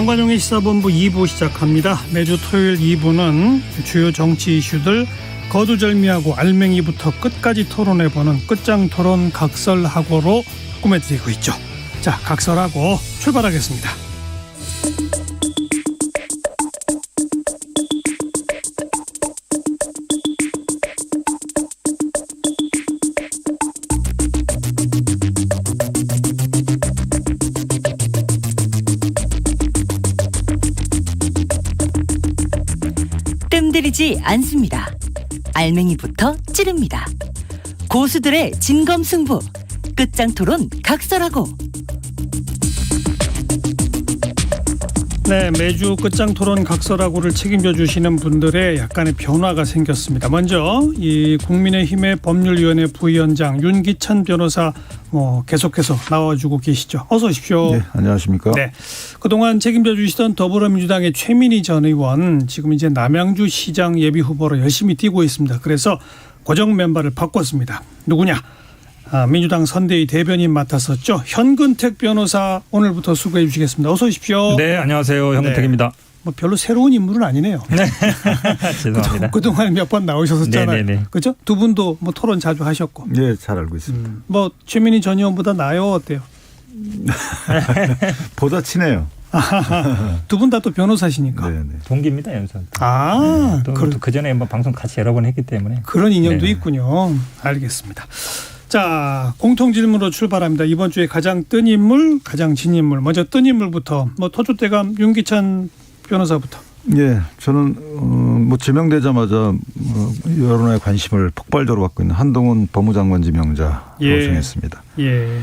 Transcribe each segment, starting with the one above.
정관용의 시사본부 2부 시작합니다. 매주 토요일 2부는 주요 정치 이슈들 거두절미하고 알맹이부터 끝까지 토론해보는 끝장토론 각설하고로 꾸며드리고 있죠. 자, 각설하고 출발하겠습니다. 뜸들이지 않습니다. 알맹이부터 찌릅니다. 고수들의 진검승부, 끝장토론 각설하고. 네, 매주 끝장토론 각설하고를 책임져 주시는 분들의 약간의 변화가 생겼습니다. 먼저 이 국민의힘의 법률위원회 부위원장 윤기찬 변호사 계속해서 나와주고 계시죠. 어서 오십시오. 네, 안녕하십니까. 네, 그동안 책임져 주시던 더불어민주당의 최민희 전 의원 지금 이제 남양주 시장 예비 후보로 열심히 뛰고 있습니다. 그래서 고정 멤버를 바꿨습니다. 누구냐? 민주당 선대위 대변인 맡았었죠. 현근택 변호사 오늘부터 수고해 주시겠습니다. 어서 오십시오. 네, 안녕하세요. 현근택입니다. 뭐 별로 새로운 인물은 아니네요. 네. 죄송합니다. 그동안 몇 번 나오셨었잖아요. 네네네. 그렇죠? 두 분도 뭐 토론 자주 하셨고. 네, 잘 알고 있습니다. 뭐 최민희 전 의원보다 나아요, 어때요? 보다 친해요. 두 분 다 또 변호사시니까. 네, 네. 동기입니다, 연선. 또 그 전에 한번 방송 같이 여러 번 했기 때문에. 그런 인연도 네. 있군요. 알겠습니다. 자, 공통 질문으로 출발합니다. 이번 주에 가장 뜬 인물, 가장 진 인물. 먼저 뜬 인물부터 토주대감 윤기찬 변호사부터. 예, 저는 지명되자마자 여론의 관심을 폭발적으로 받고 있는 한동훈 법무장관 지명자로 정했습니다. 예.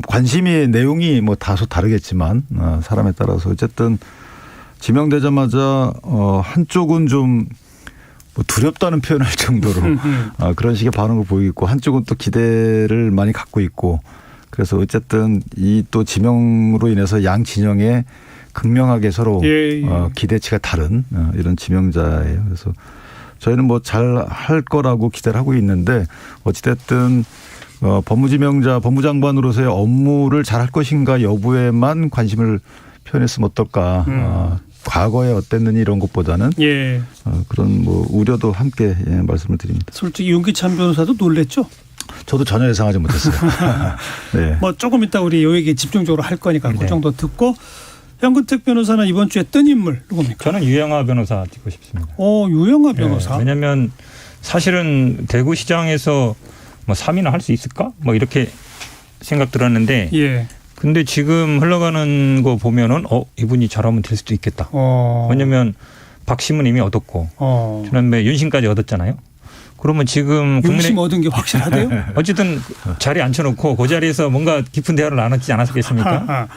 관심이 내용이 다소 다르겠지만 사람에 따라서 어쨌든 지명되자마자 한쪽은 좀 두렵다는 표현할 정도로 그런 식의 반응을 보이고 있고 한쪽은 또 기대를 많이 갖고 있고 그래서 어쨌든 이 또 지명으로 인해서 양 진영에 극명하게 서로 기대치가 다른 이런 지명자예요. 그래서 저희는 잘 할 거라고 기대를 하고 있는데 어찌됐든 법무지명자 법무장관으로서의 업무를 잘 할 것인가 여부에만 관심을 표현했으면 어떨까. 과거에 어땠느니 이런 것보다는 그런 우려도 함께 말씀을 드립니다. 솔직히 윤기찬 변호사도 놀랬죠? 저도 전혀 예상하지 못했어요. 네. 조금 이따 우리 요 얘기 집중적으로 할 거니까 그 정도 듣고 현근택 변호사는 이번 주에 뜬 인물 누굽니까? 저는 유영하 변호사 찍고 싶습니다. 유영하 변호사. 네, 왜냐하면 사실은 대구시장에서 3위나 할 수 있을까? 이렇게 생각 들었는데 근데 지금 흘러가는 거 보면은 이분이 잘하면 될 수도 있겠다. 왜냐하면 박심은 이미 얻었고 지난번에 윤심까지 얻었잖아요. 그러면 지금 윤심 얻은 게 확실하대요? 어쨌든 자리에 앉혀놓고 그 자리에서 뭔가 깊은 대화를 나눴지 않았겠습니까?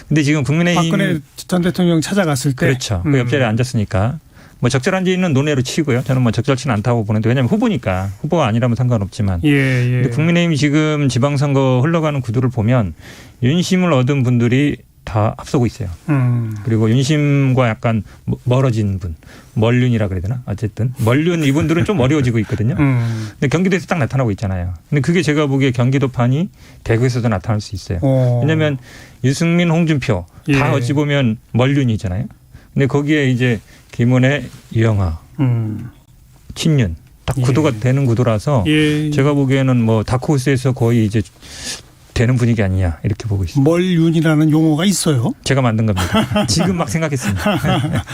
근데 지금 국민의힘 박근혜 전 대통령 찾아갔을 때 그렇죠. 그 옆자리에 앉았으니까 적절한지는 논외로 치고요. 저는 적절치는 않다고 보는데 왜냐하면 후보니까 후보가 아니라면 상관없지만 근데 국민의힘이 지금 지방선거 흘러가는 구도를 보면 윤심을 얻은 분들이 다 앞서고 있어요. 그리고 윤심과 약간 멀어진 분, 멀륜이라 그래야 되나? 어쨌든 멀륜 이분들은 좀 어려워지고 있거든요. 근데 경기도에서 딱 나타나고 있잖아요. 근데 그게 제가 보기에 경기도판이 대구에서도 나타날 수 있어요. 왜냐하면 유승민, 홍준표 다 어찌 보면 멀륜이잖아요. 근데 거기에 이제 김은혜, 유영하, 친윤 딱 구도가 되는 구도라서 제가 보기에는 다크호스에서 거의 이제 되는 분위기 아니냐 이렇게 보고 있습니다. 멀윤이라는 용어가 있어요? 제가 만든 겁니다. 지금 막 생각했습니다.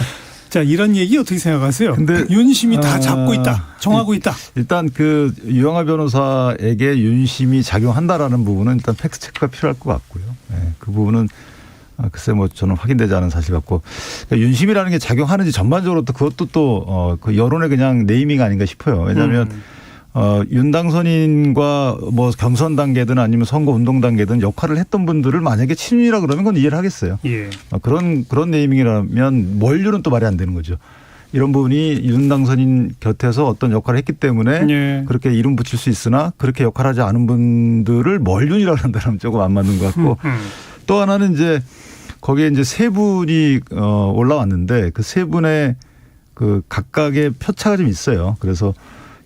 자, 이런 얘기 어떻게 생각하세요? 근데 윤심이 다 잡고 있다, 정하고 있다. 일단 유영하 변호사에게 윤심이 작용한다라는 부분은 일단 팩트 체크가 필요할 것 같고요. 네, 그 부분은 글쎄 저는 확인되지 않은 사실 같고 그러니까 윤심이라는 게 작용하는지 전반적으로 또 그것도 또 그 여론의 그냥 네이밍 아닌가 싶어요. 왜냐하면 윤당선인과 경선 단계든 아니면 선거 운동 단계든 역할을 했던 분들을 만약에 친윤이라 그러면 그건 이해를 하겠어요. 그런 네이밍이라면 멀륜은 또 말이 안 되는 거죠. 이런 부분이 윤당선인 곁에서 어떤 역할을 했기 때문에 그렇게 이름 붙일 수 있으나 그렇게 역할하지 않은 분들을 멀륜이라고 한다면 조금 안 맞는 것 같고 또 하나는 이제 거기에 이제 세 분이 올라왔는데 그 세 분의 그 각각의 표차가 좀 있어요. 그래서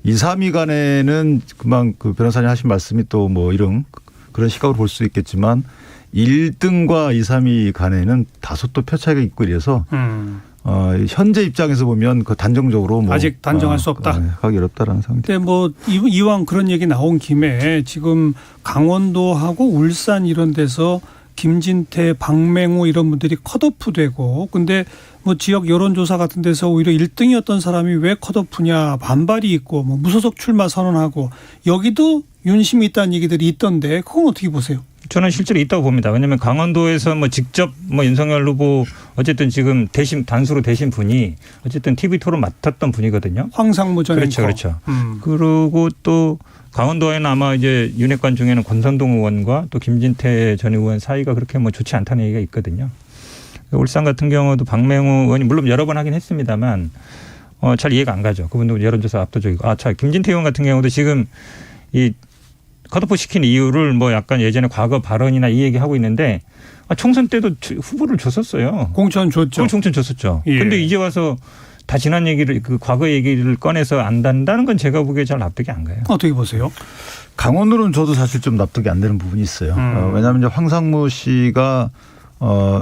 2, 3위 간에는 금방 그 변호사님 하신 말씀이 또 이런 그런 시각으로 볼 수 있겠지만 1등과 2, 3위 간에는 다소 또 표차가 있고 이래서 현재 입장에서 보면 그 단정적으로 뭐 아직 단정할 수 없다. 하기 어렵다라는 생각이. 근데 뭐 이왕 그런 얘기 나온 김에 지금 강원도하고 울산 이런 데서 김진태, 박맹호 이런 분들이 컷오프되고 근데 뭐 지역 여론조사 같은 데서 오히려 1등이었던 사람이 왜 컷오프냐 반발이 있고 뭐 무소속 출마 선언하고 여기도 윤심이 있다는 얘기들이 있던데 그건 어떻게 보세요? 저는 실제로 있다고 봅니다. 왜냐하면 강원도에서 뭐 직접 뭐 윤석열 후보 어쨌든 지금 단수로 되신 분이 어쨌든 TV 토론 맡았던 분이거든요. 황상무 전 앵커. 그렇죠. 그리고 또 강원도에는 아마 이제 윤핵관 중에는 권선동 의원과 또 김진태 전 의원 사이가 그렇게 뭐 좋지 않다는 얘기가 있거든요. 울산 같은 경우도 박맹호 의원이 물론 여러 번 하긴 했습니다만 잘 이해가 안 가죠. 그분도 여론조사 압도적이고. 김진태 의원 같은 경우도 지금 이 컷오프 시킨 이유를 뭐 약간 예전에 과거 발언이나 이 얘기하고 있는데 총선 때도 후보를 줬었어요. 공천 줬죠. 총선 줬었죠. 예. 그런데 이제 와서 다 지난 얘기를 그 과거 얘기를 꺼내서 안단다는 건 제가 보기에 잘 납득이 안 가요. 어떻게 보세요? 강원도는 저도 사실 좀 납득이 안 되는 부분이 있어요. 왜냐하면 이제 황상무 씨가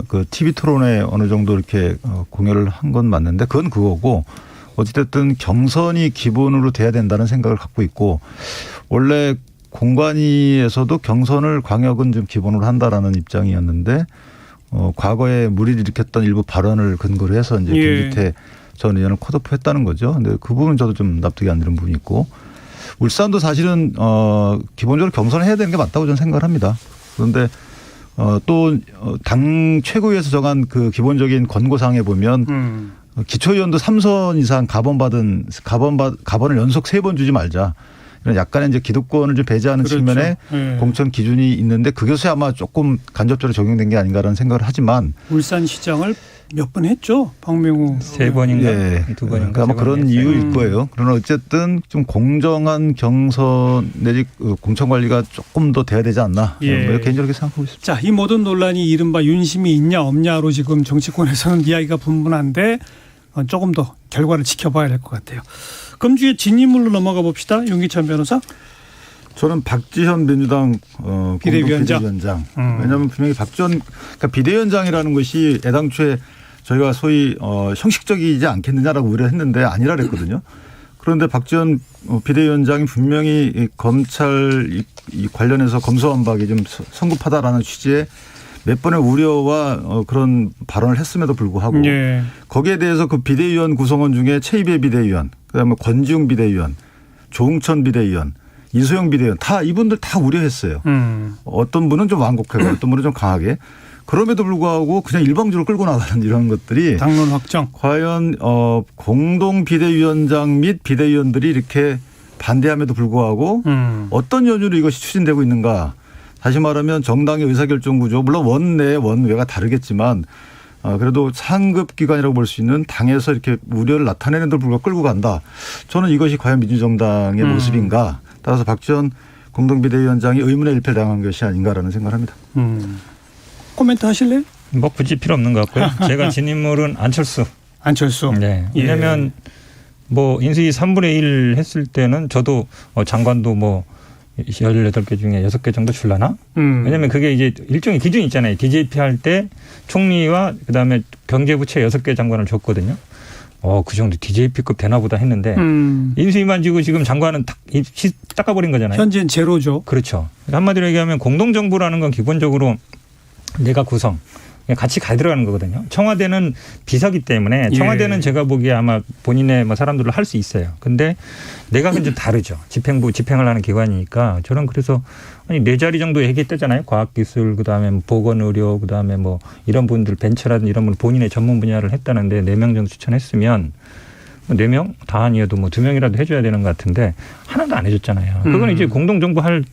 그 TV 토론에 어느 정도 이렇게 공여를 한 건 맞는데 그건 그거고 어찌됐든 경선이 기본으로 돼야 된다는 생각을 갖고 있고 원래 공관위에서도 경선을 광역은 좀 기본으로 한다라는 입장이었는데 과거에 무리를 일으켰던 일부 발언을 근거로 해서 이제 김기태 전 의원을 컷오프했다는 거죠. 근데 그 부분 저도 좀 납득이 안 되는 부분이 있고 울산도 사실은 기본적으로 경선을 해야 되는 게 맞다고 저는 생각을 합니다. 그런데 또 당 최고위에서 정한 그 기본적인 권고사항에 보면 기초의원도 3선 이상 가번을 연속 3번 주지 말자. 이런 약간의 이제 기득권을 좀 배제하는 그렇죠. 측면에 공천 기준이 있는데 그것이 아마 조금 간접적으로 적용된 게 아닌가라는 생각을 하지만 울산시장을 몇 번 했죠. 박명호. 3번인가 2번인가. 아마 그런 이유일 거예요. 그러나 어쨌든 좀 공정한 경선 내지 공천 관리가 조금 더 돼야 되지 않나. 개인적으로 그렇게 생각하고 있습니다. 자, 이 모든 논란이 이른바 윤심이 있냐 없냐로 지금 정치권에서는 이야기가 분분한데 조금 더 결과를 지켜봐야 될 것 같아요. 금주의 진인물로 넘어가 봅시다. 윤기찬 변호사. 저는 박지현 민주당 비대위원장. 왜냐하면 분명히 그러니까 비대위원장이라는 것이 애당초에 저희가 소위 형식적이지 않겠느냐라고 우려했는데 아니라 그랬거든요. 그런데 박지원 비대위원장이 분명히 검찰 관련해서 검수완박이 좀 성급하다라는 취지의 몇 번의 우려와 그런 발언을 했음에도 불구하고 거기에 대해서 그 비대위원 구성원 중에 최이배 비대위원, 그다음에 권지웅 비대위원, 조응천 비대위원, 이소영 비대위원 이분들 다 우려했어요. 어떤 분은 좀 완곡하고 어떤 분은 좀 강하게. 그럼에도 불구하고 그냥 일방적으로 끌고 나가는 이런 것들이 당론 확정. 과연 공동 비대위원장 및 비대위원들이 이렇게 반대함에도 불구하고 어떤 연유로 이것이 추진되고 있는가. 다시 말하면 정당의 의사결정 구조 물론 원내 원외가 다르겠지만 그래도 상급 기관이라고 볼 수 있는 당에서 이렇게 우려를 나타내는 데도 불구하고 끌고 간다. 저는 이것이 과연 민주정당의 모습인가. 따라서 박지원 공동비대위원장이 의문의 일패를 당한 것이 아닌가라는 생각을 합니다. 코멘트 하실래요? 뭐 굳이 필요 없는 것 같고요. 제가 진 인물은 안철수. 네. 왜냐하면 뭐 인수위 3분의 1 했을 때는 저도 장관도 뭐 18개 중에 6개 정도 줄라나? 왜냐하면 그게 이제 일종의 기준이 있잖아요. DJP 할 때 총리와 그다음에 경제부처 6개 장관을 줬거든요. 그 정도 DJP급 되나 보다 했는데 인수위만 지고 지금 장관은 닦아버린 거잖아요. 현재는 제로죠. 그렇죠. 한마디로 얘기하면 공동정부라는 건 기본적으로 내가 구성. 같이 가야 들어가는 거거든요. 청와대는 비서기 때문에 청와대는 제가 보기에 아마 본인의 뭐 사람들로 할 수 있어요. 근데 내각은 좀 다르죠. 집행을 하는 기관이니까 저는 그래서 아니 4자리 정도 얘기했다잖아요. 과학기술 그다음에 뭐 보건의료 그다음에 뭐 이런 분들 벤처라든지 이런 분 본인의 전문 분야를 했다는데 4명 정도 추천했으면 4명 다 아니어도 뭐 2명이라도 해줘야 되는 것 같은데 하나도 안 해줬잖아요. 그건 이제 공동정부 할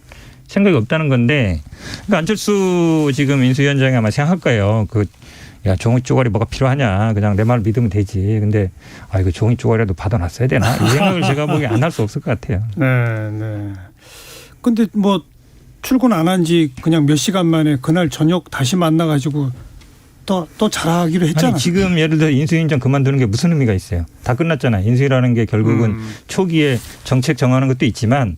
생각이 없다는 건데 그러니까 안철수 지금 인수위원장이 아마 생각할 거예요. 야 종이 쪼가리 뭐가 필요하냐. 그냥 내 말 믿으면 되지. 근데 이거 종이 쪼가리라도 받아놨어야 되나. 이 생각을 제가 보기에 안 할 수 없을 것 같아요. 네. 근데 뭐 출근 안 한 지 그냥 몇 시간 만에 그날 저녁 다시 만나가지고 또 잘하기로 했잖아요. 아니 지금 예를 들어 인수위원장 그만두는 게 무슨 의미가 있어요. 다 끝났잖아요. 인수위라는 게 결국은 초기에 정책 정하는 것도 있지만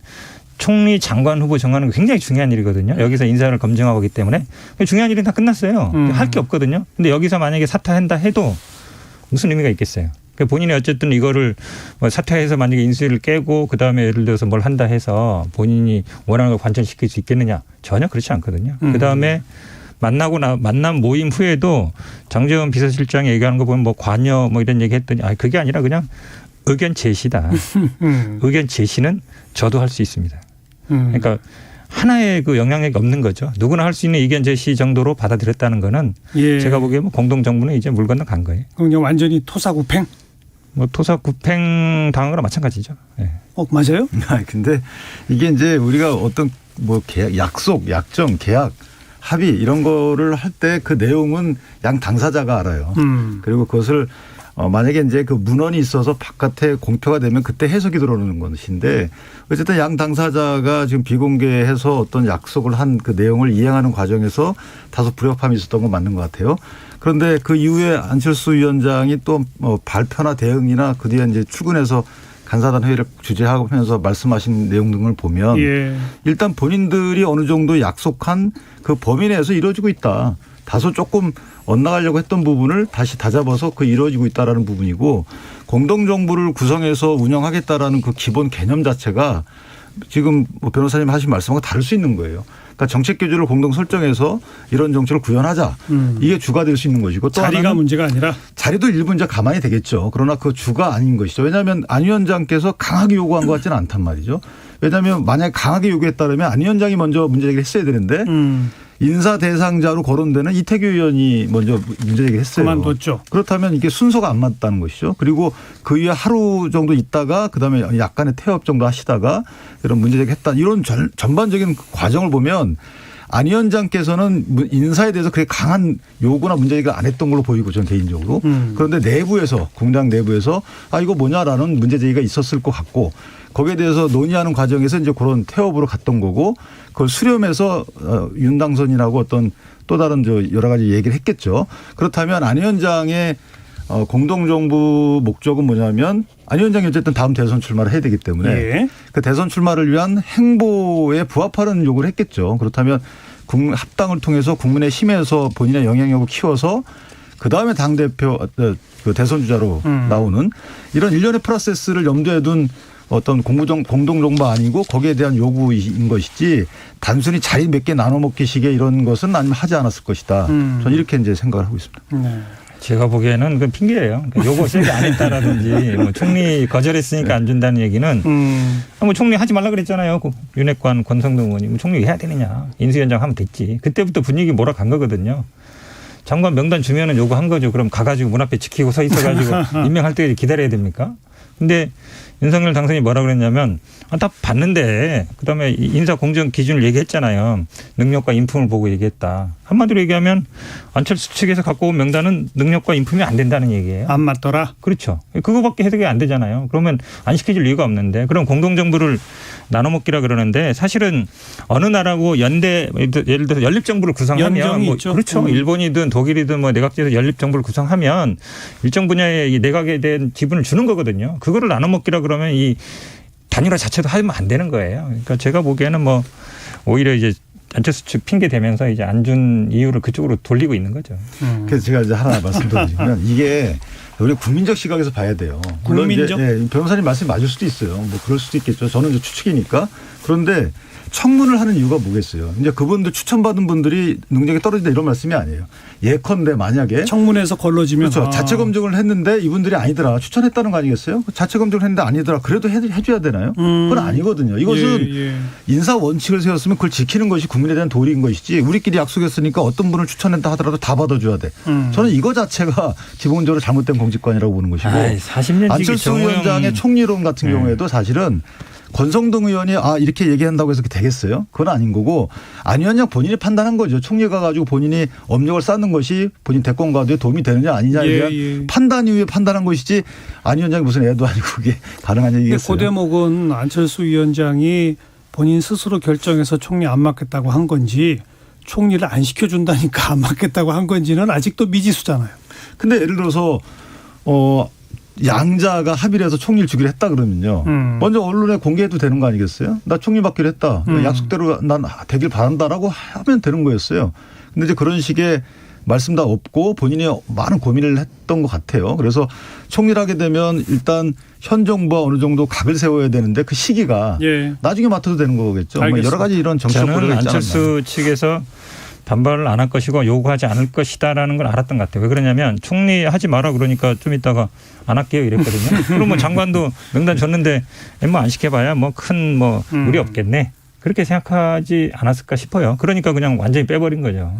총리 장관 후보 정하는 거 굉장히 중요한 일이거든요. 여기서 인사를 검증하고 하기 때문에 중요한 일은 다 끝났어요. 할 게 없거든요. 근데 여기서 만약에 사퇴한다 해도 무슨 의미가 있겠어요. 본인이 어쨌든 이거를 뭐 사퇴해서 만약에 인수위를 깨고 그다음에 예를 들어서 뭘 한다 해서 본인이 원하는 걸 관철시킬 수 있겠느냐. 전혀 그렇지 않거든요. 그다음에 만남 모임 후에도 장제원 비서실장이 얘기하는 거 보면 뭐 관여 뭐 이런 얘기 했더니 그게 아니라 그냥 의견 제시다. 의견 제시는 저도 할 수 있습니다. 그러니까 하나의 그 영향력이 없는 거죠. 누구나 할 수 있는 의견 제시 정도로 받아들였다는 거는 예. 제가 보기에 뭐 공동정부는 이제 물 건너 간 거예요. 그냥 완전히 토사구팽? 뭐 토사구팽 당한 거랑 마찬가지죠. 네. 맞아요? 근데 이게 이제 우리가 어떤 뭐 계약, 약속, 약정, 계약, 합의 이런 거를 할 때 그 내용은 양 당사자가 알아요. 그리고 그것을 만약에 이제 그 문헌이 있어서 바깥에 공표가 되면 그때 해석이 들어오는 것인데 어쨌든 양 당사자가 지금 비공개해서 어떤 약속을 한 그 내용을 이행하는 과정에서 다소 불협화음이 있었던 건 맞는 것 같아요. 그런데 그 이후에 안철수 위원장이 또 발표나 대응이나 그 뒤에 이제 출근해서 간사단 회의를 주재하면서 말씀하신 내용 등을 보면 예. 일단 본인들이 어느 정도 약속한 그 범위 내에서 이루어지고 있다. 다소 조금 엇나가려고 했던 부분을 다시 다잡아서 그 이루어지고 있다라는 부분이고 공동정부를 구성해서 운영하겠다라는 그 기본 개념 자체가 지금 뭐 변호사님 하신 말씀하고 다를 수 있는 거예요. 그러니까 정책 교조를 공동 설정해서 이런 정책을 구현하자. 이게 주가 될 수 있는 것이고 또 자리가 문제가 아니라 자리도 일부 이제 가만히 되겠죠. 그러나 그 주가 아닌 것이죠. 왜냐하면 안 위원장께서 강하게 요구한 것 같지는 않단 말이죠. 왜냐하면 만약에 강하게 요구했다면 안 위원장이 먼저 문제제기를 했어야 되는데 인사 대상자로 거론되는 이태규 의원이 먼저 문제제기를 했어요. 그만뒀죠. 그렇다면 이게 순서가 안 맞다는 것이죠. 그리고 그 위에 하루 정도 있다가 그다음에 약간의 태업 정도 하시다가 이런 문제제기를 했다. 이런 전반적인 과정을 보면 안 위원장께서는 인사에 대해서 그렇게 강한 요구나 문제제기를 안 했던 걸로 보이고 저는 개인적으로. 그런데 내부에서 공당 내부에서 이거 뭐냐라는 문제제기가 있었을 것 같고 거기에 대해서 논의하는 과정에서 이제 그런 태업으로 갔던 거고 그걸 수렴해서 윤당선이라고 어떤 또 다른 여러 가지 얘기를 했겠죠. 그렇다면 안 위원장의 공동정부 목적은 뭐냐면 안 위원장이 어쨌든 다음 대선 출마를 해야 되기 때문에 예. 그 대선 출마를 위한 행보에 부합하는 요구를 했겠죠. 그렇다면 합당을 통해서 국민의 힘에서 본인의 영향력을 키워서 그다음에 당대표 그 대선 주자로 나오는 이런 일련의 프로세스를 염두에 둔 어떤 공동정부 아니고 거기에 대한 요구인 것이지 단순히 자리 몇 개 나눠 먹기식의 이런 것은 아니면 하지 않았을 것이다. 저는 이렇게 이제 생각을 하고 있습니다. 네. 제가 보기에는 그 핑계예요. 요거 세게 안 했다라든지 뭐 총리 거절했으니까 안 준다는 얘기는 뭐 총리 하지 말라 그랬잖아요. 윤핵관 권성동 의원이 뭐 총리 해야 되느냐. 인수위원장 하면 됐지. 그때부터 분위기 몰아간 거거든요. 장관 명단 주면은 요구한 거죠. 그럼 가가지고 문 앞에 지키고 서 있어가지고 임명할 때까지 기다려야 됩니까? 근데 윤석열 당선인이 뭐라 그랬냐면 다 봤는데 그다음에 인사 공정 기준을 얘기했잖아요. 능력과 인품을 보고 얘기했다. 한마디로 얘기하면 안철수 측에서 갖고 온 명단은 능력과 인품이 안 된다는 얘기예요. 안 맞더라. 그렇죠. 그거밖에 해석이 안 되잖아요. 그러면 안 시켜줄 이유가 없는데 그럼 공동정부를 나눠먹기라 그러는데 사실은 어느 나라고 연대 예를 들어서 연립정부를 구성하면 뭐 있죠. 그렇죠. 일본이든 독일이든 뭐 내각제에서 연립정부를 구성하면 일정 분야에 이 내각에 대한 지분을 주는 거거든요. 그거를 나눠먹기라 그러면 이 단일화 자체도 하면 안 되는 거예요. 그러니까 제가 보기에는 뭐 오히려 이제 안철수 측 핑계 대면서 이제 안 준 이유를 그쪽으로 돌리고 있는 거죠. 그래서 제가 이제 하나 말씀드리면 이게 우리 국민적 시각에서 봐야 돼요. 물론 국민적? 이제 변호사님 말씀이 맞을 수도 있어요. 뭐 그럴 수도 있겠죠. 저는 이제 추측이니까. 그런데 청문을 하는 이유가 뭐겠어요. 이제 그분들 추천받은 분들이 능력이 떨어진다 이런 말씀이 아니에요. 예컨대 만약에 청문회에서 걸러지면 그렇죠. 자체 검증을 했는데 이분들이 아니더라. 추천했다는 거 아니겠어요? 자체 검증을 했는데 아니더라. 그래도 해줘야 되나요? 그건 아니거든요. 이것은 인사 원칙을 세웠으면 그걸 지키는 것이 국민에 대한 도리인 것이지 우리끼리 약속했으니까 어떤 분을 추천했다 하더라도 다 받아줘야 돼. 저는 이거 자체가 기본적으로 잘못된 공직관이라고 보는 것이고 40년 안철수 위원장의 총리론 같은 경우에도 사실은 권성동 의원이 이렇게 얘기한다고 해서 되겠어요? 그건 아닌 거고 안 위원장 본인이 판단한 거죠. 총리가 가지고 본인이 업력을 쌓는 것이 본인 대권 가도에 도움이 되느냐 아니냐에 대한 판단 이후에 판단한 것이지 안 위원장이 무슨 애도 아니고 그게 가능한 얘기겠어요. 그 대목은 안철수 위원장이 본인 스스로 결정해서 총리 안 맡겠다고 한 건지 총리를 안 시켜준다니까 안 맡겠다고 한 건지는 아직도 미지수잖아요. 근데 예를 들어서 양자가 합의를 해서 총리를 주기로 했다 그러면요. 먼저 언론에 공개해도 되는 거 아니겠어요? 나 총리 받기로 했다. 약속대로 난 되길 바란다라고 하면 되는 거였어요. 근데 이제 그런 식의 말씀 다 없고 본인이 많은 고민을 했던 것 같아요. 그래서 총리를 하게 되면 일단 현 정부와 어느 정도 각을 세워야 되는데 그 시기가 예. 나중에 맡아도 되는 거겠죠. 뭐 여러 가지 이런 정치적 저는 고려가 있지 않았나. 안철수 측에서 반발을 안 할 것이고 요구하지 않을 것이다라는 걸 알았던 것 같아요. 왜 그러냐면 총리 하지 마라 그러니까 좀 있다가 안 할게요 이랬거든요. 그럼 뭐 장관도 명단 줬는데 뭐 안 시켜봐야 뭐 큰 뭐 무리 없겠네. 그렇게 생각하지 않았을까 싶어요. 그러니까 그냥 완전히 빼버린 거죠.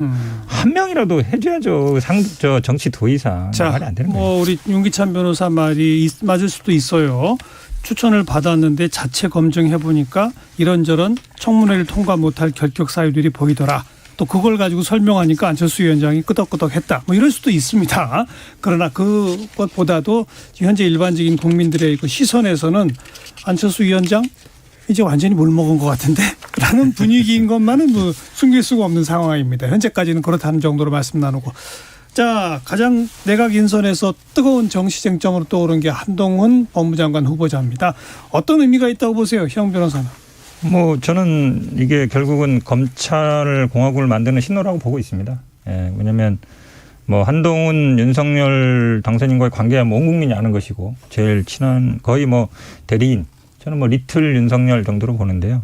한 명이라도 해줘야죠. 저 정치 도의상. 자, 말이 안 되는 거예요. 뭐 우리 윤기찬 변호사 말이 맞을 수도 있어요. 추천을 받았는데 자체 검증해 보니까 이런저런 청문회를 통과 못할 결격 사유들이 보이더라. 또 그걸 가지고 설명하니까 안철수 위원장이 끄덕끄덕했다. 뭐 이럴 수도 있습니다. 그러나 그것보다도 현재 일반적인 국민들의 그 시선에서는 안철수 위원장 이제 완전히 물 먹은 것 같은데 라는 분위기인 것만은 뭐 숨길 수가 없는 상황입니다. 현재까지는 그렇다는 정도로 말씀 나누고. 자, 가장 내각 인선에서 뜨거운 정치쟁점으로 떠오른 게 한동훈 법무장관 후보자입니다. 어떤 의미가 있다고 보세요, 형 변호사는? 뭐 저는 이게 결국은 검찰 공화국을 만드는 신호라고 보고 있습니다. 예, 왜냐하면 뭐 한동훈 윤석열 당선인과의 관계야 뭐 온 국민이 아는 것이고 제일 친한 거의 뭐 대리인. 저는 뭐 리틀 윤석열 정도로 보는데요.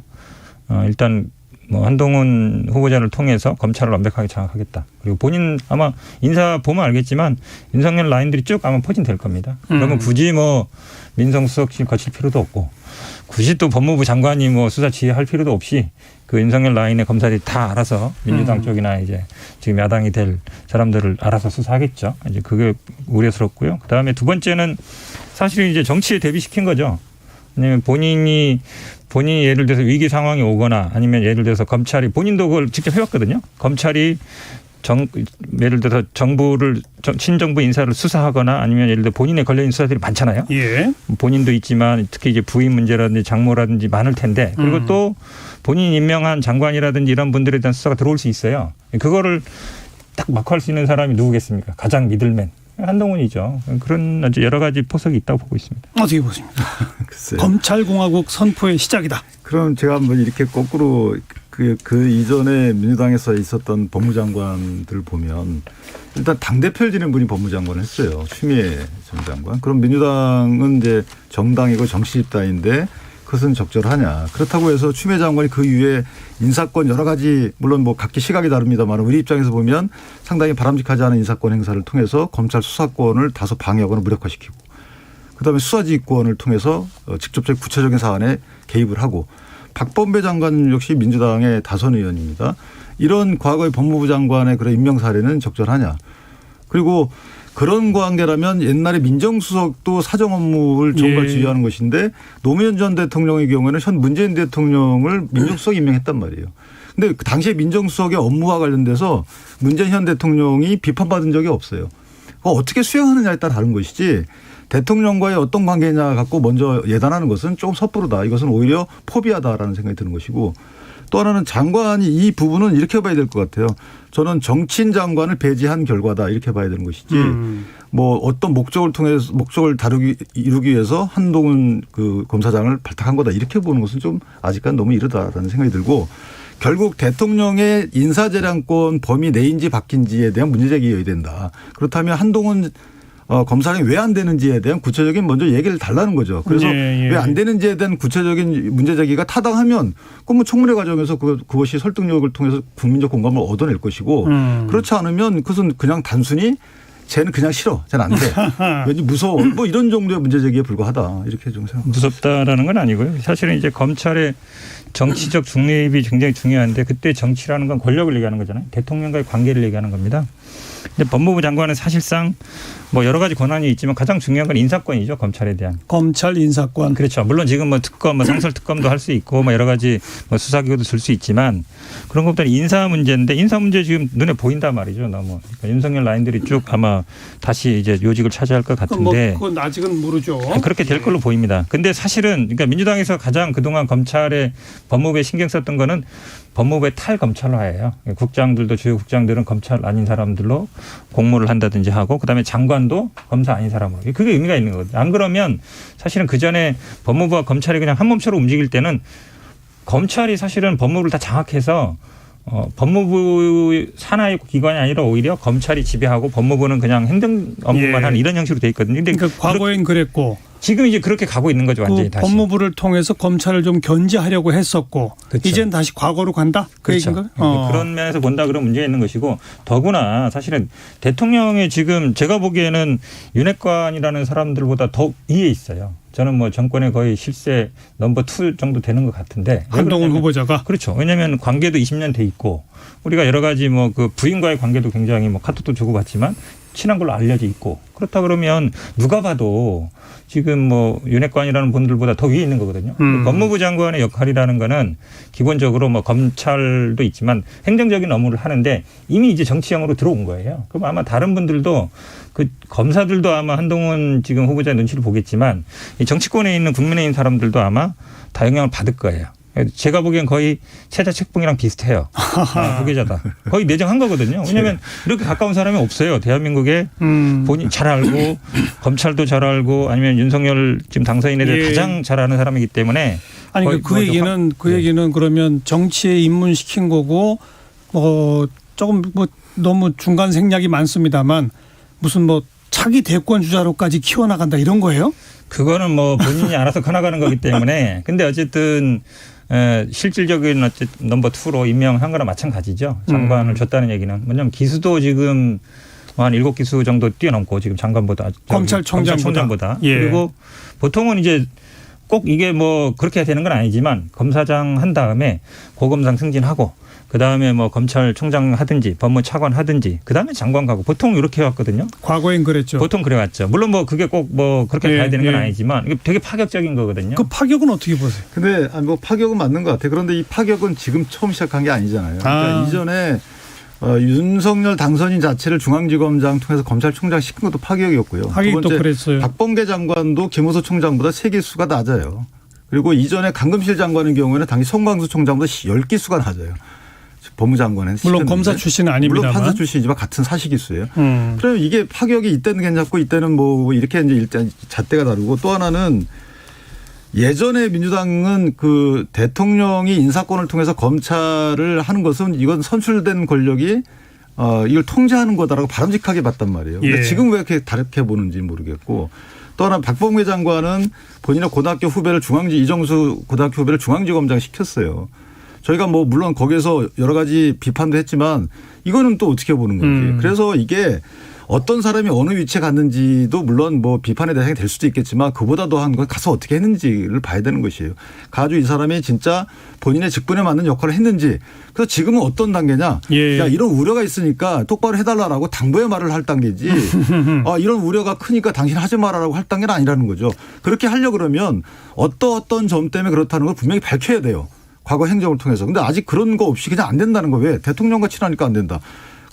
일단 뭐 한동훈 후보자를 통해서 검찰을 완벽하게 장악하겠다. 그리고 본인 아마 인사 보면 알겠지만 윤석열 라인들이 쭉 아마 포진될 겁니다. 그러면 굳이 뭐 민정수석실 거칠 필요도 없고 굳이 또 법무부 장관이 뭐 수사 지휘할 필요도 없이 그 윤석열 라인의 검사들이 다 알아서 민주당 쪽이나 이제 지금 야당이 될 사람들을 알아서 수사하겠죠. 이제 그게 우려스럽고요. 그다음에 두 번째는 사실은 이제 정치에 대비시킨 거죠. 왜냐하면 본인이 예를 들어서 위기 상황이 오거나 아니면 예를 들어서 검찰이 본인도 그걸 직접 해왔거든요. 검찰이 예를 들어서 신정부 인사를 수사하거나 아니면 예를 들어 본인의 걸려있는 수사들이 많잖아요. 예. 본인도 있지만 특히 이제 부인 문제라든지 장모라든지 많을 텐데 그리고 또 본인이 임명한 장관이라든지 이런 분들에 대한 수사가 들어올 수 있어요. 그거를 딱 막할 수 있는 사람이 누구겠습니까? 가장 미들맨. 한동훈이죠. 그런 아주 여러 가지 포석이 있다고 보고 있습니다. 어떻게 보십니까? 글쎄요. 검찰공화국 선포의 시작이다. 그럼 제가 한번 이렇게 거꾸로 그 이전에 민주당에서 있었던 법무장관들을 보면 일단 당대표를 지낸 분이 법무장관을 했어요. 추미애 전 장관. 그럼 민주당은 이제 정당이고 정치 집단인데 그것은 적절하냐. 그렇다고 해서 추미애 장관이 그 이후에 인사권 여러 가지 물론 뭐 각기 시각이 다릅니다만 우리 입장에서 보면 상당히 바람직하지 않은 인사권 행사를 통해서 검찰 수사권을 다소 방해하거나 무력화시키고 그다음에 수사지휘권을 통해서 직접적 구체적인 사안에 개입을 하고 박범배 장관 역시 민주당의 다선 의원입니다. 이런 과거의 법무부 장관의 그런 임명 사례는 적절하냐. 그리고 그런 관계라면 옛날에 민정수석도 사정 업무를 총괄 지휘하는 것인데 노무현 전 대통령의 경우에는 현 문재인 대통령을 민정수석 임명했단 말이에요. 근데 그 당시에 민정수석의 업무와 관련돼서 문재인 현 대통령이 비판받은 적이 없어요. 어떻게 수행하느냐에 따라 다른 것이지 대통령과의 어떤 관계냐 갖고 먼저 예단하는 것은 조금 섣부르다. 이것은 오히려 포비하다라는 생각이 드는 것이고 또 하나는 장관이 이 부분은 이렇게 봐야 될 것 같아요. 저는 정치인 장관을 배제한 결과다 이렇게 봐야 되는 것이지 뭐 어떤 목적을 통해서 목적을 이루기 위해서 한동훈 그 검사장을 발탁한 거다 이렇게 보는 것은 좀 아직까지 너무 이르다라는 생각이 들고 결국 대통령의 인사재량권 범위 내인지 밖인지에 대한 문제제기여야 된다. 그렇다면 한동훈 검사장이 왜 안 되는지에 대한 구체적인 먼저 얘기를 달라는 거죠. 그래서 왜 안 되는지에 대한 구체적인 문제제기가 타당하면 그럼 청문회 과정에서 그것이 설득력을 통해서 국민적 공감을 얻어낼 것이고 그렇지 않으면 그것은 그냥 단순히 쟤는 그냥 싫어. 쟤는 안 돼. 왠지 무서워. 뭐 이런 정도의 문제제기에 불과하다. 이렇게 좀 생각합니다. 무섭다라는 건 아니고요. 사실은 이제 검찰의 정치적 중립이 굉장히 중요한데 그때 정치라는 건 권력을 얘기하는 거잖아요. 대통령과의 관계를 얘기하는 겁니다. 근데 법무부 장관은 사실상 뭐 여러 가지 권한이 있지만 가장 중요한 건 인사권이죠. 검찰에 대한. 검찰 인사권. 그렇죠. 물론 지금 뭐 특검, 뭐 상설 특검도 할 수 있고 뭐 여러 가지 뭐 수사기구도 줄 수 있지만 그런 것보다는 인사 문제인데 인사 문제 지금 눈에 보인단 말이죠. 너무. 그러니까 윤석열 라인들이 쭉 아마 다시 이제 요직을 차지할 것 같은데. 그건 아직은 모르죠. 그렇게 될 걸로 보입니다. 근데 사실은 그러니까 민주당에서 가장 그동안 검찰의 법무부에 신경 썼던 거는 법무부의 탈검찰화예요. 국장들도 주요 국장들은 검찰 아닌 사람들로 공모를 한다든지 하고 그다음에 장관 장관도 검사 아닌 사람으로. 그게 의미가 있는 거거든요. 안 그러면 사실은 그전에 법무부와 검찰이 그냥 한 몸처럼 움직일 때는 검찰이 사실은 법무부를 다 장악해서 법무부 산하의 기관이 아니라 오히려 검찰이 지배하고 법무부는 그냥 행정 업무만 예. 하는 이런 형식으로 돼 있거든요. 근데 그러니까 과거엔 그랬고 지금 이제 그렇게 가고 있는 거죠. 완전히 그 다시. 법무부를 통해서 검찰을 좀 견제하려고 했었고 그렇죠. 이젠 다시 과거로 간다? 그 그렇죠. 얘기인가요? 그런 면에서 본다 그러면 문제가 있는 것이고 더구나 사실은 대통령이 지금 제가 보기에는 윤핵관이라는 사람들보다 더 위에 있어요. 저는 뭐 정권의 거의 실세 넘버 2 정도 되는 것 같은데. 한동훈 후보자가. 그렇죠. 왜냐하면 관계도 20년 돼 있고 우리가 여러 가지 뭐 그 부인과의 관계도 굉장히 뭐 카톡도 주고받지만 친한 걸로 알려져 있고 그렇다 그러면 누가 봐도 지금 뭐 윤핵관이라는 분들보다 더 위에 있는 거거든요. 법무부 장관의 역할이라는 거는 기본적으로 뭐 검찰도 있지만 행정적인 업무를 하는데 이미 이제 정치형으로 들어온 거예요. 그럼 아마 다른 분들도 그 검사들도 아마 한동훈 지금 후보자 눈치를 보겠지만 이 정치권에 있는 국민의힘 사람들도 아마 다 영향을 받을 거예요. 제가 보기엔 거의 최자 책봉이랑 비슷해요. 후계자다. 거의 내정한 거거든요. 왜냐하면 이렇게 가까운 사람이 없어요. 대한민국에 본인 잘 알고 검찰도 잘 알고 아니면 윤석열 지금 당선인에 대해 예. 가장 잘 아는 사람이기 때문에 아니 거의 그 얘기는 얘기는 그러면 정치에 입문시킨 거고 조금 뭐 너무 중간 생략이 많습니다만 무슨 뭐 차기 대권 주자로까지 키워나간다 이런 거예요? 그거는 뭐 본인이 알아서 커나가는 거기 때문에 근데 어쨌든 실질적인 어쨌든 넘버 2로 임명한 거나 마찬가지죠. 장관을 줬다는 얘기는. 뭐냐면 기수도 지금 한 7기수 정도 뛰어넘고 지금 장관보다. 검찰총장보다. 예. 그리고 보통은 이제 꼭 이게 뭐 그렇게 해야 되는 건 아니지만 검사장 한 다음에 고검장 승진하고 그다음에 뭐 검찰총장 하든지 법무차관 하든지 그다음에 장관 가고 보통 이렇게 해왔거든요. 과거엔 그랬죠. 보통 그래왔죠. 물론 뭐 그게 꼭 뭐 그렇게 예, 가야 되는 건 예. 아니지만 이게 되게 파격적인 거거든요. 그 파격은 어떻게 보세요? 근데 뭐 파격은 맞는 것 같아요. 그런데 이 파격은 지금 처음 시작한 게 아니잖아요. 그러니까 이전에 윤석열 당선인 자체를 중앙지검장 통해서 검찰총장 시킨 것도 파격이었고요. 하긴 두 또 번째 그랬어요. 박범계 장관도 김호수 총장보다 3기수가 낮아요. 그리고 이전에 강금실 장관의 경우에는 당시 송광수 총장보다 10기수가 낮아요. 법무장관은 물론 검사 출신은 아닙니다만. 물론 판사 출신이지만 같은 사시기수예요. 그러면 이게 파격이 이때는 괜찮고 이때는 뭐 이렇게 이제 일단 잣대가 다르고 또 하나는 예전에 민주당은 그 대통령이 인사권을 통해서 검찰을 하는 것은 이건 선출된 권력이 이걸 통제하는 거다라고 바람직하게 봤단 말이에요. 근데 예. 지금 왜 이렇게 다르게 보는지 모르겠고 또 하나 박범계 장관은 본인의 고등학교 후배를 이정수 고등학교 후배를 중앙지검장 시켰어요. 저희가 뭐 물론 거기에서 여러 가지 비판도 했지만 이거는 또 어떻게 보는 건지. 그래서 이게 어떤 사람이 어느 위치에 갔는지도 물론 뭐 비판의 대상이 될 수도 있겠지만 그보다 더한 건 가서 어떻게 했는지를 봐야 되는 것이에요. 가지고 이 사람이 진짜 본인의 직분에 맞는 역할을 했는지. 그래서 지금은 어떤 단계냐. 예. 야 이런 우려가 있으니까 똑바로 해달라고 당부의 말을 할 단계지. 이런 우려가 크니까 당신 하지 말아라고 할 단계는 아니라는 거죠. 그렇게 하려고 그러면 어떤 점 때문에 그렇다는 걸 분명히 밝혀야 돼요. 과거 행정을 통해서. 근데 아직 그런 거 없이 그냥 안 된다는 거 왜? 대통령과 친하니까 안 된다.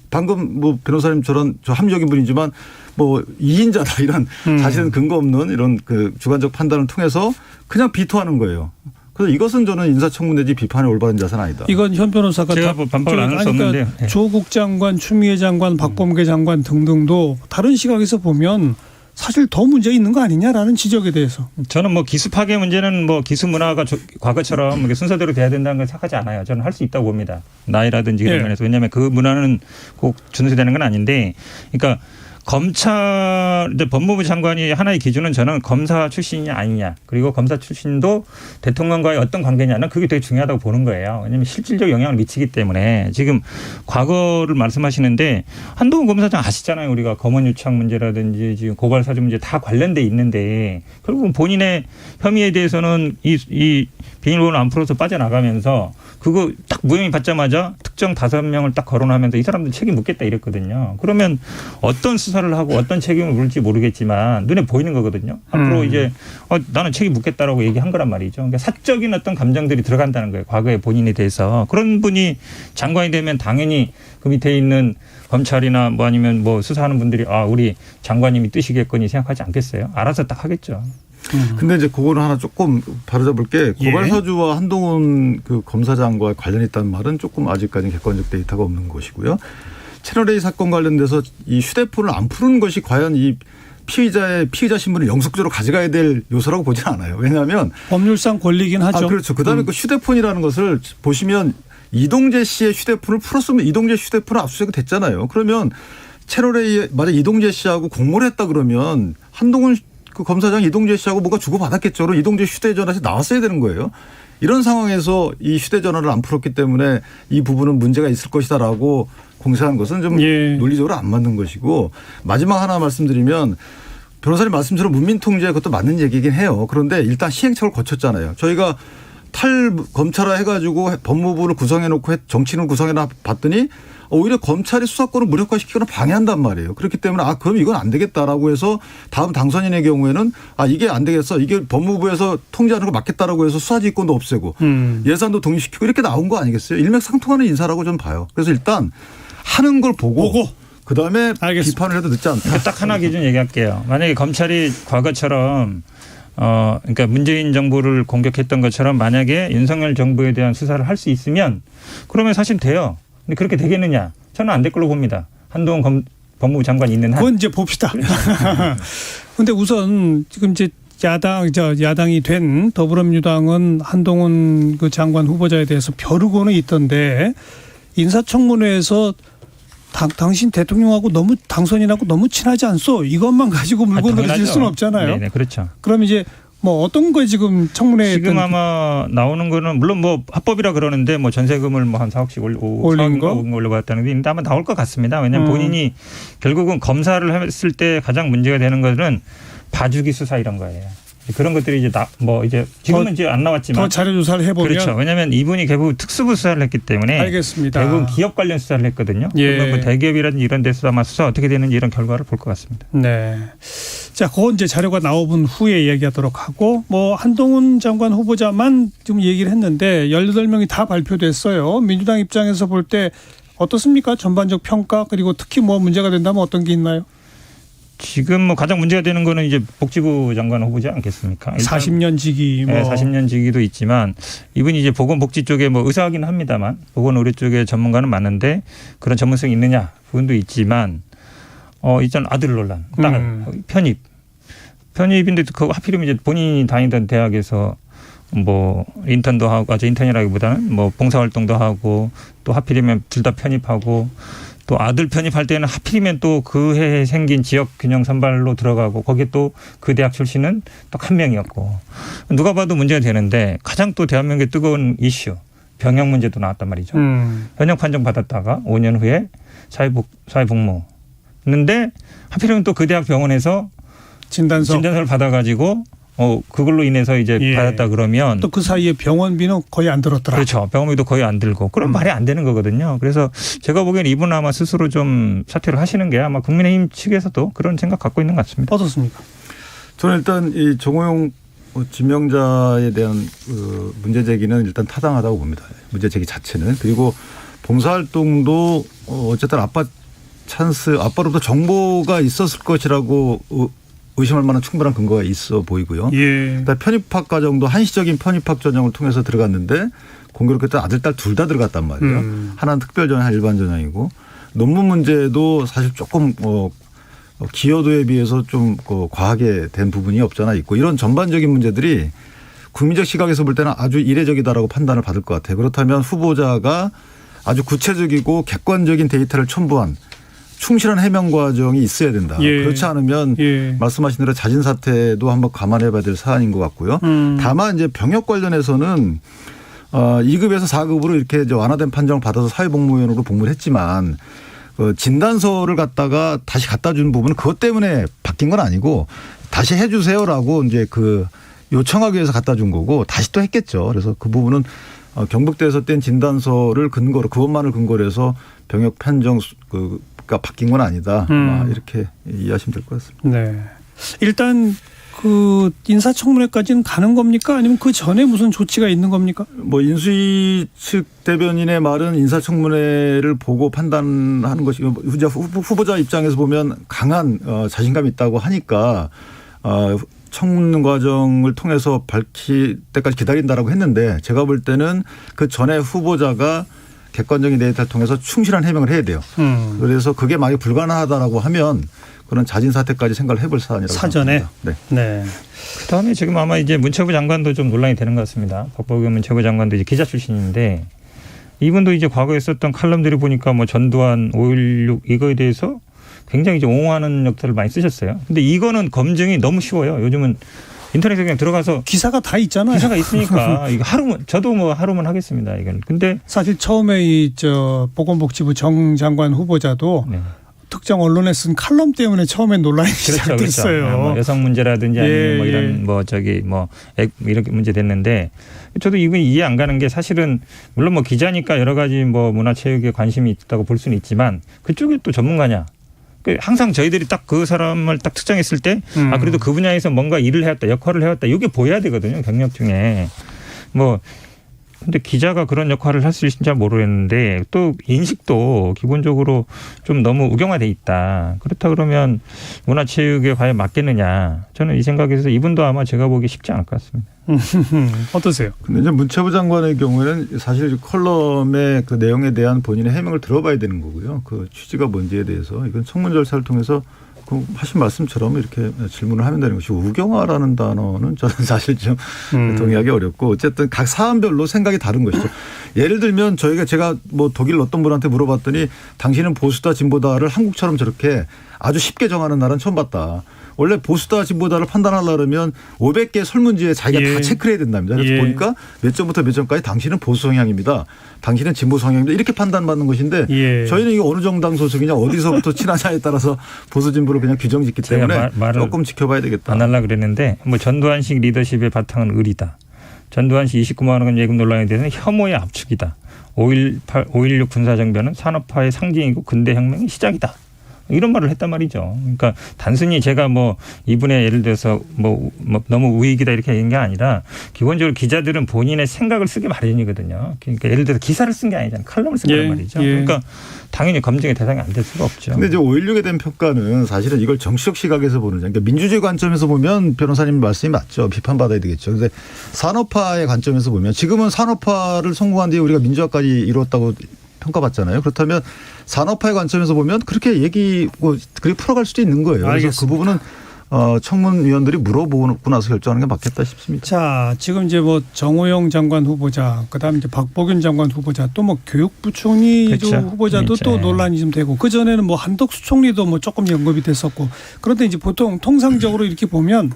방금 뭐 변호사님처럼 저 합리적인 분이지만 뭐 이인자다 이런 사실은 근거 없는 이런 그 주관적 판단을 통해서 그냥 비토하는 거예요. 그래서 이것은 저는 인사청문회지 비판의 올바른 자세는 아니다. 이건 현 변호사가 제가 뭐 반박을 안 할 수 없는데요. 네. 조국 장관, 추미애 장관, 박범계 장관 등등도 다른 시각에서 보면 사실 더 문제 있는 거 아니냐라는 지적에 대해서. 저는 뭐 기수 파괴 문제는 뭐 기수 문화가 과거처럼 이렇게 순서대로 돼야 된다는 걸 생각하지 않아요. 저는 할 수 있다고 봅니다. 나이라든지 이런 예. 면에서. 왜냐하면 그 문화는 꼭 준수되는 건 아닌데 그러니까 검찰 이제 법무부 장관이 하나의 기준은 저는 검사 출신이냐 아니냐 그리고 검사 출신도 대통령과의 어떤 관계냐는 그게 되게 중요하다고 보는 거예요. 왜냐하면 실질적 영향을 미치기 때문에 지금 과거를 말씀하시는데 한동훈 검사장 아시잖아요. 우리가 검언 유착 문제라든지 지금 고발 사주 문제 다 관련돼 있는데 결국은 본인의 혐의에 대해서는 이 비밀번호 안 풀어서 빠져나가면서 그거 딱 무혐의 받자마자 특정 5명을 딱 거론하면서 이 사람들 책임 묻겠다 이랬거든요. 그러면 어떤 수사를 하고 어떤 책임을 물을지 모르겠지만 눈에 보이는 거거든요. 앞으로 이제 나는 책임 묻겠다라고 얘기한 거란 말이죠. 그러니까 사적인 어떤 감정들이 들어간다는 거예요. 과거에 본인에 대해서. 그런 분이 장관이 되면 당연히 그 밑에 있는 검찰이나 뭐 아니면 뭐 수사하는 분들이 우리 장관님이 뜻이겠거니 생각하지 않겠어요? 알아서 딱 하겠죠. 근데 이제 그거는 하나 조금 바로잡을 게 고발사주와 한동훈 그 검사장과 관련이 있다는 말은 조금 아직까지는 객관적 데이터가 없는 것이고요. 채널A 사건 관련돼서 이 휴대폰을 안 푸는 것이 과연 이 피의자 신분을 영속적으로 가져가야 될 요소라고 보지는 않아요. 왜냐하면 법률상 권리긴 하죠. 그렇죠. 그다음에 그 휴대폰이라는 것을 보시면 이동재 씨의 휴대폰을 풀었으면 이동재 휴대폰은 압수수색이 됐잖아요. 그러면 채널A 만약 이동재 씨하고 공모를 했다 그러면 한동훈 그 검사장 이동재 씨하고 뭔가 주고받았겠죠. 그럼 이동재 휴대전화에서 나왔어야 되는 거예요. 이런 상황에서 이 휴대전화를 안 풀었기 때문에 이 부분은 문제가 있을 것이다라고 공세한 것은 좀 논리적으로 안 맞는 것이고 마지막 하나 말씀드리면 변호사님 말씀처럼 문민통제 그것도 맞는 얘기긴 해요. 그런데 일단 시행착오를 거쳤잖아요. 저희가 탈검찰화 해가지고 법무부를 구성해놓고 정치인을 구성해놔 봤더니 오히려 검찰이 수사권을 무력화시키거나 방해한단 말이에요. 그렇기 때문에 그럼 이건 안 되겠다라고 해서 다음 당선인의 경우에는 이게 안 되겠어. 이게 법무부에서 통제하는 거 맞겠다라고 해서 수사지휘권도 없애고 예산도 독립시키고 이렇게 나온 거 아니겠어요. 일맥상통하는 인사라고 저는 봐요. 그래서 일단 하는 걸 보고 그다음에 비판을 해도 늦지 않다. 딱 하나 기준 얘기할게요. 만약에 검찰이 과거처럼 그러니까 문재인 정부를 공격했던 것처럼 만약에 윤석열 정부에 대한 수사를 할 수 있으면 그러면 사실 돼요. 근데 그렇게 되겠느냐? 저는 안 될 걸로 봅니다. 한동훈 법무부 장관이 있는 한. 그건 이제 봅시다. 그런데 우선 지금 이제 야당이 된 더불어민주당은 한동훈 그 장관 후보자에 대해서 벼르고는 있던데 인사청문회에서 당신 대통령하고 너무 당선인하고 너무 친하지 않소? 이것만 가지고 물건을 가질 수는 없잖아요. 네, 그렇죠. 그럼 이제 뭐 어떤 거 지금 청문회에 지금 아마 나오는 거는 물론 뭐 합법이라 그러는데 뭐 전세금을 뭐 한 4억씩 올린 거 올려봤다는 게 아마 나올 것 같습니다. 왜냐하면 본인이 결국은 검사를 했을 때 가장 문제가 되는 것은 봐주기 수사 이런 거예요. 그런 것들이 이제 이제 지금은 이제 안 나왔지만 더 자료 조사를 해보면 그렇죠. 왜냐하면 이분이 대부분 특수부 수사를 했기 때문에 알겠습니다. 대부분 기업 관련 수사를 했거든요. 그러면 뭐 대기업이라든지 이런 데서 아마 수사 어떻게 되는지 이런 결과를 볼 것 같습니다. 네. 자, 그건 이제 자료가 나오면 후에 얘기하도록 하고 뭐 한동훈 장관 후보자만 지금 얘기를 했는데 18명이 다 발표됐어요. 민주당 입장에서 볼 때 어떻습니까? 전반적 평가 그리고 특히 뭐 문제가 된다면 어떤 게 있나요? 지금 뭐 가장 문제가 되는 거는 이제 복지부 장관 후보지 않겠습니까? 40년 지기 네, 40년 지기도 있지만 이분이 이제 보건복지 쪽에 뭐 의사하긴 합니다만 보건의료 쪽에 전문가는 많은데 그런 전문성이 있느냐 부분도 있지만 일단 아들 논란, 딸 편입인데 그 하필이면 이제 본인이 다니던 대학에서 뭐 인턴도 하고 인턴이라기보다는 뭐 봉사활동도 하고 또 하필이면 둘 다 편입하고. 또 아들 편입할 때는 하필이면 또 그 해에 생긴 지역 균형 선발로 들어가고 거기에 또 그 대학 출신은 또 한 명이었고 누가 봐도 문제가 되는데 가장 또 대한민국의 뜨거운 이슈 병역 문제도 나왔단 말이죠. 현역 판정 받았다가 5년 후에 사회복무 했는데 하필이면 또 그 대학 병원에서 진단서를 받아가지고 그걸로 인해서 이제 받았다 그러면 또 그 사이에 병원비는 거의 안 들었더라. 그렇죠. 병원비도 거의 안 들고 그런 말이 안 되는 거거든요. 그래서 제가 보기에는 이분은 아마 스스로 좀 사퇴를 하시는 게 아마 국민의힘 측에서도 그런 생각 갖고 있는 것 같습니다. 어떻습니까? 저는 일단 이 정호영 지명자에 대한 문제 제기는 일단 타당하다고 봅니다. 문제 제기 자체는. 그리고 봉사활동도 어쨌든 아빠로부터 정보가 있었을 것이라고 의심할 만한 충분한 근거가 있어 보이고요. 그다음에 편입학 과정도 한시적인 편입학 전형을 통해서 들어갔는데 공교롭게 아들, 딸 둘 다 들어갔단 말이에요. 하나는 특별 전형, 하나는 일반 전형이고 논문 문제도 사실 조금 기여도에 비해서 좀 과하게 된 부분이 없잖아 있고 이런 전반적인 문제들이 국민적 시각에서 볼 때는 아주 이례적이다라고 판단을 받을 것 같아요. 그렇다면 후보자가 아주 구체적이고 객관적인 데이터를 첨부한 충실한 해명 과정이 있어야 된다. 그렇지 않으면 말씀하신 대로 자진 사퇴도 한번 감안해 봐야 될 사안인 것 같고요. 다만 이제 병역 관련해서는 2급에서 4급으로 이렇게 이제 완화된 판정을 받아서 사회복무원으로 복무를 했지만 진단서를 갖다가 다시 갖다 준 부분은 그것 때문에 바뀐 건 아니고 다시 해 주세요라고 이제 요청하기 위해서 갖다 준 거고 다시 또 했겠죠. 그래서 그 부분은 경북대에서 뗀 진단서를 근거로 그것만을 근거로 해서 병역 판정 가 바뀐 건 아니다. 이렇게 이해하시면 될 것 같습니다. 네. 일단 그 인사청문회까지는 가는 겁니까? 아니면 그 전에 무슨 조치가 있는 겁니까? 뭐 인수위 측 대변인의 말은 인사청문회를 보고 판단하는 것이 후보자 입장에서 보면 강한 자신감이 있다고 하니까 청문 과정을 통해서 밝힐 때까지 기다린다라고 했는데 제가 볼 때는 그 전에 후보자가 객관적인 데이터를 통해서 충실한 해명을 해야 돼요. 그래서 그게 만약 불가능하다라고 하면 그런 자진 사퇴까지 생각을 해볼 사안이라고 사전에. 생각합니다. 네. 네. 그다음에 지금 아마 이제 문체부 장관도 좀 논란이 되는 것 같습니다. 박보균 문체부 장관도 이제 기자 출신인데 이분도 이제 과거에 썼던 칼럼들이 보니까 뭐 전두환 5.16 이거에 대해서 굉장히 이제 옹호하는 역할을 많이 쓰셨어요. 근데 이거는 검증이 너무 쉬워요. 요즘은 인터넷에 그냥 들어가서 기사가 다 있잖아요. 기사가 있으니까 이거 하루면 저도 뭐 하루면 하겠습니다. 이건. 근데 사실 처음에 보건복지부 정 장관 후보자도 네. 특정 언론에 쓴 칼럼 때문에 처음에 논란이 그렇죠. 시작됐어요. 뭐 여성 문제라든지 아니면 뭐 이런 이렇게 문제 됐는데 저도 이건 이해 안 가는 게 사실은 물론 뭐 기자니까 여러 가지 뭐 문화체육에 관심이 있다고 볼 수는 있지만 그쪽이 또 전문가냐. 항상 저희들이 딱 그 사람을 딱 특정했을 때 그래도 그 분야에서 뭔가 일을 해왔다, 역할을 해왔다. 이게 보여야 되거든요. 경력 중에. 근데 기자가 그런 역할을 할 수 있을지 잘 모르겠는데 또 인식도 기본적으로 좀 너무 우경화돼 있다. 그렇다 그러면 문화체육에 과연 맞겠느냐. 저는 이 생각에서 이분도 아마 제가 보기 쉽지 않을 것 같습니다. 어떠세요? 근데 이제 문체부 장관의 경우에는 사실 컬럼의 그 내용에 대한 본인의 해명을 들어봐야 되는 거고요. 그 취지가 뭔지에 대해서 이건 청문 절차를 통해서 그 하신 말씀처럼 이렇게 질문을 하면 되는 것이고 우경화라는 단어는 저는 사실 좀 동의하기 어렵고 어쨌든 각 사안별로 생각이 다른 것이죠. 예를 들면 제가 뭐 독일 어떤 분한테 물어봤더니 당신은 보수다 진보다를 한국처럼 저렇게 아주 쉽게 정하는 나라는 처음 봤다. 원래 보수다 진보다를 판단하려면 500개 설문지에 자기가 다 체크를 해야 된답니다. 그래서 보니까 몇 점부터 몇 점까지 당신은 보수 성향입니다. 당신은 진보 성향입니다. 이렇게 판단받는 것인데 저희는 이게 어느 정당 소속이냐 어디서부터 친하냐에 따라서 보수 진보를 그냥 규정짓기 때문에 조금 지켜봐야 되겠다. 안 하려고 그랬는데 뭐 전두환식 리더십의 바탕은 의리다. 전두환식 29만 원 예금 논란에 대해서는 혐오의 압축이다. 5.16 군사정변은 산업화의 상징이고 근대혁명의 시작이다. 이런 말을 했단 말이죠. 그러니까 단순히 제가 뭐 이분의 예를 들어서 뭐 너무 우익이다 이렇게 얘기한 게 아니라 기본적으로 기자들은 본인의 생각을 쓰기 마련이거든요. 그러니까 예를 들어서 기사를 쓴 게 아니잖아요. 칼럼을 쓴 거란 말이죠. 그러니까 당연히 검증의 대상이 안 될 수가 없죠. 근데 이제 5.16에 대한 평가는 사실은 이걸 정치적 시각에서 보는, 그러니까 민주주의 관점에서 보면 변호사님 말씀이 맞죠. 비판받아야 되겠죠. 그런데 산업화의 관점에서 보면 지금은 산업화를 성공한 뒤에 우리가 민주화까지 이루었다고 평가받잖아요. 그렇다면 산업화의 관점에서 보면 그렇게 그렇게 풀어갈 수도 있는 거예요. 그래서 알겠습니다. 그 부분은 청문위원들이 물어보고 나서 결정하는 게 맞겠다 싶습니다. 자, 지금 이제 뭐 정호영 장관 후보자, 그다음에 이제 박보균 장관 후보자, 또 뭐 교육부총리 그렇죠. 후보자도 또 논란이 좀 되고 그 전에는 뭐 한덕수 총리도 뭐 조금 언급이 됐었고 그런데 이제 보통 통상적으로 이렇게 보면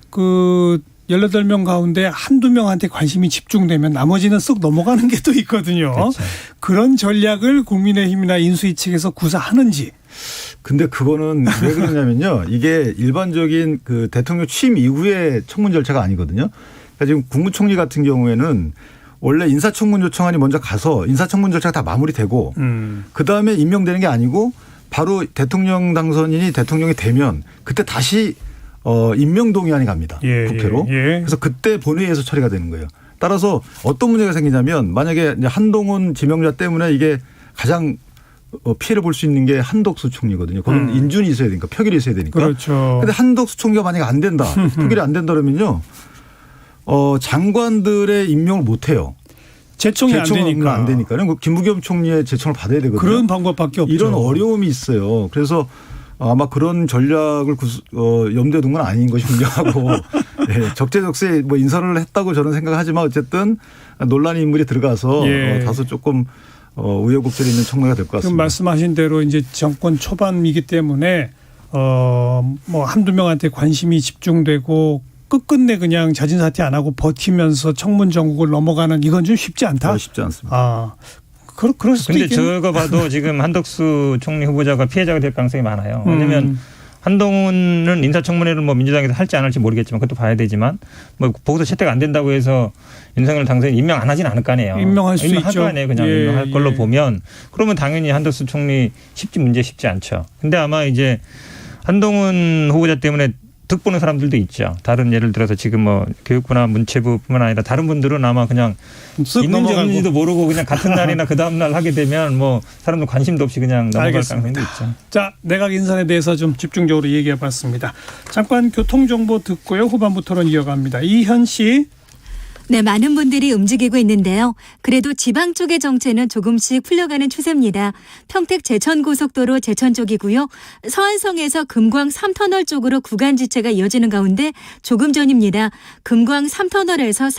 그 18명 가운데 한두 명한테 관심이 집중되면 나머지는 쓱 넘어가는 게 또 있거든요. 그렇죠. 그런 전략을 국민의힘이나 인수위 측에서 구사하는지. 근데 그거는 왜 그러냐면요. 이게 일반적인 그 대통령 취임 이후의 청문 절차가 아니거든요. 그러니까 지금 국무총리 같은 경우에는 원래 인사청문 요청안이 먼저 가서 인사청문 절차가 다 마무리되고 그다음에 임명되는 게 아니고 바로 대통령 당선인이 대통령이 되면 그때 다시 임명동의안이 갑니다. 국회로. 그래서 그때 본회의에서 처리가 되는 거예요. 따라서 어떤 문제가 생기냐면 만약에 이제 한동훈 지명자 때문에 이게 가장 피해를 볼 수 있는 게 한덕수 총리거든요. 거기는 인준이 있어야 되니까 표결이 있어야 되니까. 그렇죠. 그런데 한덕수 총리가 만약에 안 된다. 표결이 안 된다 그러면요. 장관들의 임명을 못 해요. 제청이 안 되니까. 안 되니까요. 김부겸 총리의 제청을 받아야 되거든요. 그런 방법밖에 없죠. 이런 어려움이 있어요. 그래서 아마 그런 전략을 염두에 둔 건 아닌 것이 분명하고 적재적소에 뭐 인선을 했다고 저는 생각하지만 어쨌든 논란의 인물이 들어가서 다소 조금 우여곡절이 있는 청문회가 될 것 같습니다. 지금 말씀하신 대로 이제 정권 초반이기 때문에 뭐 한두 명한테 관심이 집중되고 끝끝내 그냥 자진 사퇴 안 하고 버티면서 청문 전국을 넘어가는 이건 좀 쉽지 않다. 쉽지 않습니다. 그럴 수도 근데 있겠네. 저거 봐도 지금 한덕수 총리 후보자가 피해자가 될 가능성이 많아요. 왜냐하면 한동훈은 인사청문회를 뭐 민주당에서 할지 안 할지 모르겠지만 그것도 봐야 되지만 뭐 보고서 채택 안 된다고 해서 윤석열 당선인 임명 안 하진 않을 거 아니에요. 임명할 수 임명할 있죠. 거 아니에요. 그냥 임명할 걸로 보면 그러면 당연히 한덕수 총리 문제 쉽지 않죠. 근데 아마 이제 한동훈 후보자 때문에 득보는 사람들도 있죠. 다른 예를 들어서 지금 뭐 교육부나 문체부뿐만 아니라 다른 분들은 아마 그냥 쓱 있는지 넘어가고. 없는지도 모르고 그냥 같은 날이나 그 다음 날 하게 되면 뭐 사람들 관심도 없이 그냥 넘어갈 가능성도 있죠. 자, 내각 인선에 대해서 좀 집중적으로 얘기해 봤습니다. 잠깐 교통정보 듣고요. 후반부 토론 이어갑니다. 이현 씨. 네, 많은 분들이 움직이고 있는데요. 그래도 지방 쪽의 정체는 조금씩 풀려가는 추세입니다. 평택 제천고속도로 제천 쪽이고요. 서안성에서 금광 3터널 쪽으로 구간 지체가 이어지는 가운데 조금 전입니다. 금광 3터널에서